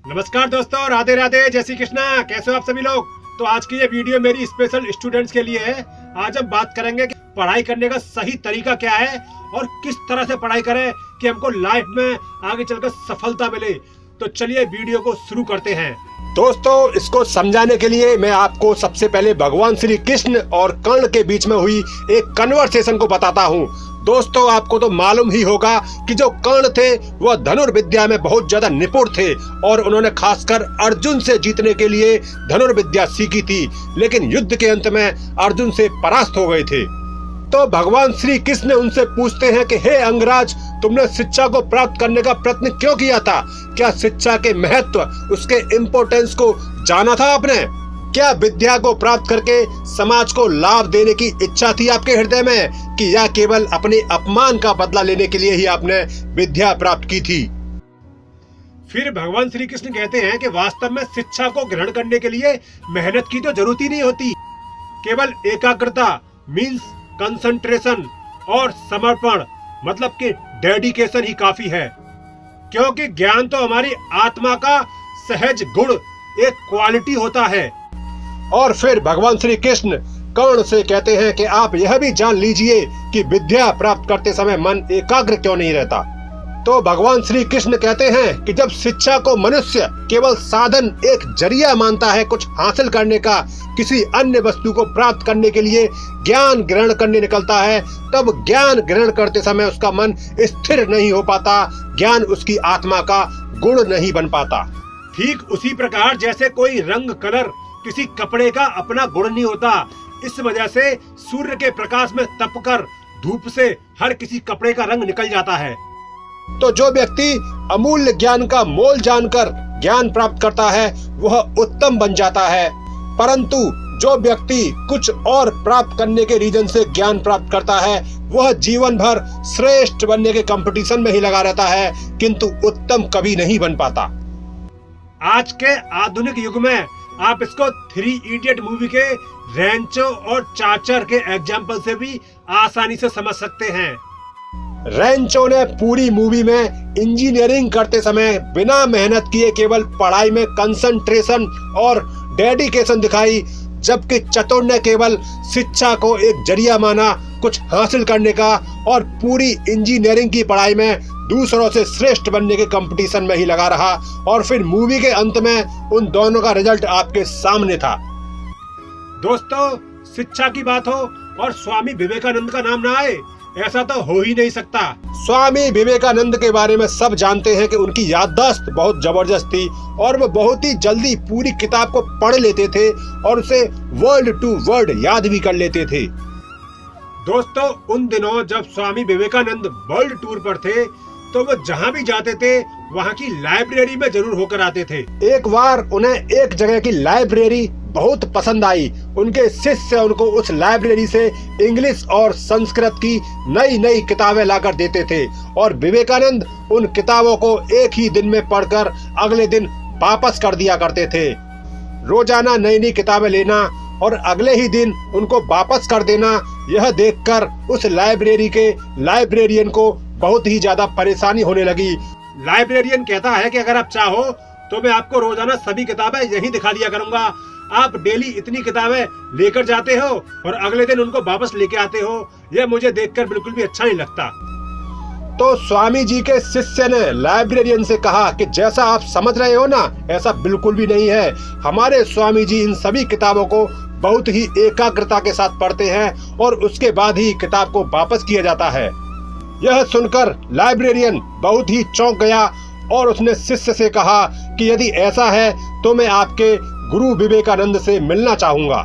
नमस्कार दोस्तों, राधे राधे, जय श्री कृष्णा। कैसे हो आप सभी लोग। तो आज की ये वीडियो मेरी स्पेशल स्टूडेंट्स के लिए है। आज हम बात करेंगे कि पढ़ाई करने का सही तरीका क्या है और किस तरह से पढ़ाई करें कि हमको लाइफ में आगे चलकर सफलता मिले। तो चलिए वीडियो को शुरू करते हैं। दोस्तों, इसको समझाने के लिए मैं आपको सबसे पहले भगवान श्री कृष्ण और कर्ण के बीच में हुई एक कन्वर्सेशन को बताता हूँ। दोस्तों, आपको तो मालूम ही होगा कि जो कर्ण थे वह धनुर्विद्या में बहुत ज्यादा निपुण थे और उन्होंने खासकर अर्जुन से जीतने के लिए धनुर्विद्या सीखी थी, लेकिन युद्ध के अंत में अर्जुन से परास्त हो गए थे। तो भगवान श्री कृष्ण उनसे पूछते हैं कि हे अंगराज, तुमने शिक्षा को प्राप्त करने का प्रयत्न क्यों किया था? क्या शिक्षा के महत्व, उसके इम्पोर्टेंस को जाना था आपने? क्या विद्या को प्राप्त करके समाज को लाभ देने की इच्छा थी आपके हृदय में, कि या केवल अपने अपमान का बदला लेने के लिए ही आपने विद्या प्राप्त की थी? फिर भगवान श्री कृष्ण कहते हैं कि वास्तव में शिक्षा को ग्रहण करने के लिए मेहनत की तो जरूरत ही नहीं होती। केवल एकाग्रता मीन्स कंसंट्रेशन और समर्पण मतलब कि डेडिकेशन ही काफी है, क्योंकि ज्ञान तो हमारी आत्मा का सहज गुण, एक क्वालिटी होता है। और फिर भगवान श्री कृष्ण कर्ण से कहते हैं कि आप यह भी जान लीजिए कि विद्या प्राप्त करते समय मन एकाग्र क्यों नहीं रहता। तो भगवान श्री कृष्ण कहते हैं कि जब शिक्षा को मनुष्य केवल साधन, एक जरिया मानता है कुछ हासिल करने का, किसी अन्य वस्तु को प्राप्त करने के लिए ज्ञान ग्रहण करने निकलता है, तब ज्ञान ग्रहण करते समय उसका मन स्थिर नहीं हो पाता, ज्ञान उसकी आत्मा का गुण नहीं बन पाता। ठीक उसी प्रकार जैसे कोई रंग, कलर किसी कपड़े का अपना गुण नहीं होता, इस वजह से सूर्य के प्रकाश में तपकर धूप से हर किसी कपड़े का रंग निकल जाता है। तो जो व्यक्ति अमूल्य ज्ञान का मोल जानकर ज्ञान प्राप्त करता है वह उत्तम बन जाता है, परंतु जो व्यक्ति कुछ और प्राप्त करने के रीजन से ज्ञान प्राप्त करता है वह जीवन भर श्रेष्ठ बनने के कंपटीशन में ही लगा रहता है, किंतु उत्तम कभी नहीं बन पाता। आज के आधुनिक युग में आप इसको 3 इडियट मूवी के रेंचो और चाचर के एग्जाम्पल से भी आसानी से समझ सकते हैं। रेंचो ने पूरी मूवी में इंजीनियरिंग करते समय बिना मेहनत किए केवल पढ़ाई में कंसंट्रेशन और डेडिकेशन दिखाई, जबकि चतुर ने केवल शिक्षा को एक जरिया माना कुछ हासिल करने का और पूरी इंजीनियरिंग की पढ़ाई में दूसरों से श्रेष्ठ बनने के कंपटीशन में ही लगा रहा, और फिर मूवी के अंत में उन दोनों का रिजल्ट आपके सामने था। दोस्तों, शिक्षा की बात हो और स्वामी विवेकानंद का नाम ना आए, ऐसा तो हो ही नहीं सकता। स्वामी विवेकानंद के बारे में सब जानते हैं कि उनकी याददाश्त बहुत जबरदस्त थी और वो बहुत ही जल्दी पूरी किताब को पढ़ लेते थे और उसे वर्ड टू वर्ड याद भी कर लेते थे। दोस्तों, उन दिनों जब स्वामी विवेकानंद वर्ल्ड टूर पर थे तो वो जहाँ भी जाते थे वहाँ की लाइब्रेरी में जरूर होकर आते थे। एक बार उन्हें एक जगह की लाइब्रेरी बहुत पसंद आई। उनके शिष्य उनको उस लाइब्रेरी से इंग्लिश और संस्कृत की नई नई किताबें लाकर देते थे और विवेकानंद उन किताबों को एक ही दिन में पढ़कर अगले दिन वापस कर दिया करते थे। रोजाना नई नई किताबें लेना और अगले ही दिन उनको वापस कर देना, यह देखकर उस लाइब्रेरी के लाइब्रेरियन को बहुत ही ज्यादा परेशानी होने लगी। लाइब्रेरियन कहता है कि अगर आप चाहो तो मैं आपको रोजाना सभी किताबें यहीं दिखा दिया करूंगा। आप डेली इतनी किताबें लेकर जाते हो और अगले दिन उनको वापस लेके आते हो, यह मुझे देखकर बिल्कुल भी अच्छा नहीं लगता। तो स्वामी जी के शिष्य ने लाइब्रेरियन से कहा कि जैसा आप समझ रहे हो ना, ऐसा बिल्कुल भी नहीं है। हमारे स्वामी जी इन सभी किताबों को बहुत ही एकाग्रता के साथ पढ़ते हैं और उसके बाद ही किताब को वापस किया जाता है। यह सुनकर लाइब्रेरियन बहुत ही चौंक गया और उसने शिष्य से कहा कि यदि ऐसा है तो मैं आपके गुरु विवेकानंद से मिलना चाहूंगा।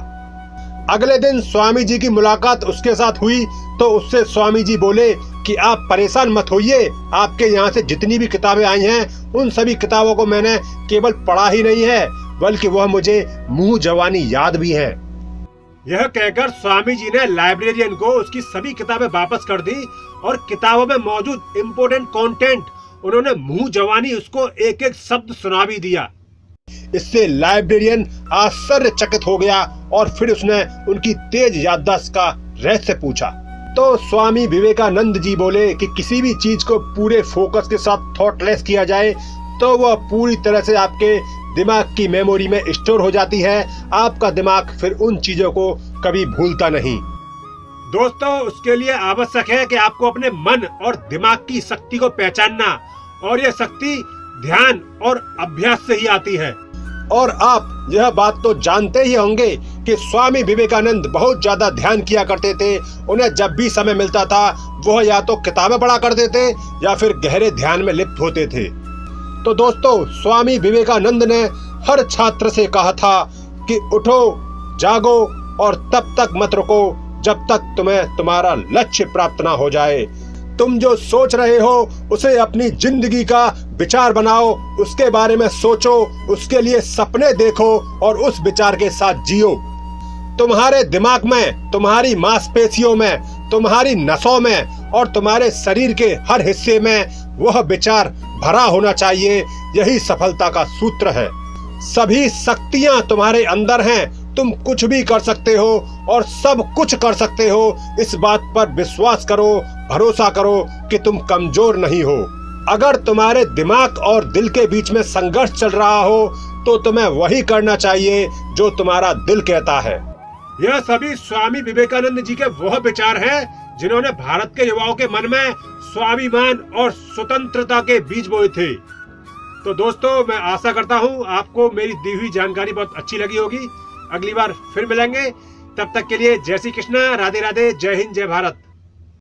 अगले दिन स्वामी जी की मुलाकात उसके साथ हुई तो उससे स्वामी जी बोले कि आप परेशान मत होइए, आपके यहाँ से जितनी भी किताबें आई हैं उन सभी किताबों को मैंने केवल पढ़ा ही नहीं है बल्कि वह मुझे मुंह जवानी याद भी है। यह कहकर स्वामी जी ने लाइब्रेरियन को उसकी सभी किताबें वापस कर दी और किताबों में मौजूद इम्पोर्टेंट कंटेंट उन्होंने मुंह जवानी उसको एक एक शब्द सुना भी दिया। इससे लाइब्रेरियन आश्चर्यचकित हो गया और फिर उसने उनकी तेज याददाश्त का रहस्य पूछा। तो स्वामी विवेकानंद जी बोले कि किसी भी चीज को पूरे फोकस के साथ थॉटलेस किया जाए तो वह पूरी तरह से आपके दिमाग की मेमोरी में स्टोर हो जाती है। आपका दिमाग फिर उन चीजों को कभी भूलता नहीं। दोस्तों, उसके लिए आवश्यक है कि आपको अपने मन और दिमाग की शक्ति को पहचानना, और यह शक्ति ध्यान और अभ्यास से ही आती है। और आप यह बात तो जानते ही होंगे कि स्वामी विवेकानंद बहुत ज्यादा ध्यान किया करते थे। उन्हें जब भी समय मिलता था वह या तो किताबें पढ़ा करते थे या फिर गहरे ध्यान में लिप्त होते थे। तो दोस्तों, स्वामी विवेकानंद ने हर छात्र से कहा था कि उठो, जागो और तब तक मत रुको जब तक तुम्हें तुम्हारा लक्ष्य प्राप्त ना हो जाए। तुम जो सोच रहे हो उसे अपनी जिंदगी का विचार बनाओ, उसके बारे में सोचो, उसके लिए सपने देखो और उस विचार के साथ जियो। तुम्हारे दिमाग में, तुम्हारी मांसपेशियों में, तुम्हारी नसों में और तुम्हारे शरीर के हर हिस्से में वह विचार भरा होना चाहिए। यही सफलता का सूत्र है। सभी शक्तियां तुम्हारे अंदर हैं। तुम कुछ भी कर सकते हो और सब कुछ कर सकते हो। इस बात पर विश्वास करो, भरोसा करो कि तुम कमजोर नहीं हो। अगर तुम्हारे दिमाग और दिल के बीच में संघर्ष चल रहा हो तो तुम्हें वही करना चाहिए जो तुम्हारा दिल कहता है। यह सभी स्वामी विवेकानंद जी के वह विचार हैं जिन्होंने भारत के युवाओं के मन में स्वाभिमान और स्वतंत्रता के बीज बोए थे। तो दोस्तों, मैं आशा करता हूँ आपको मेरी दी हुई जानकारी बहुत अच्छी लगी होगी। अगली बार फिर मिलेंगे। तब तक के लिए जय श्री कृष्णा, राधे राधे, जय हिंद, जय भारत।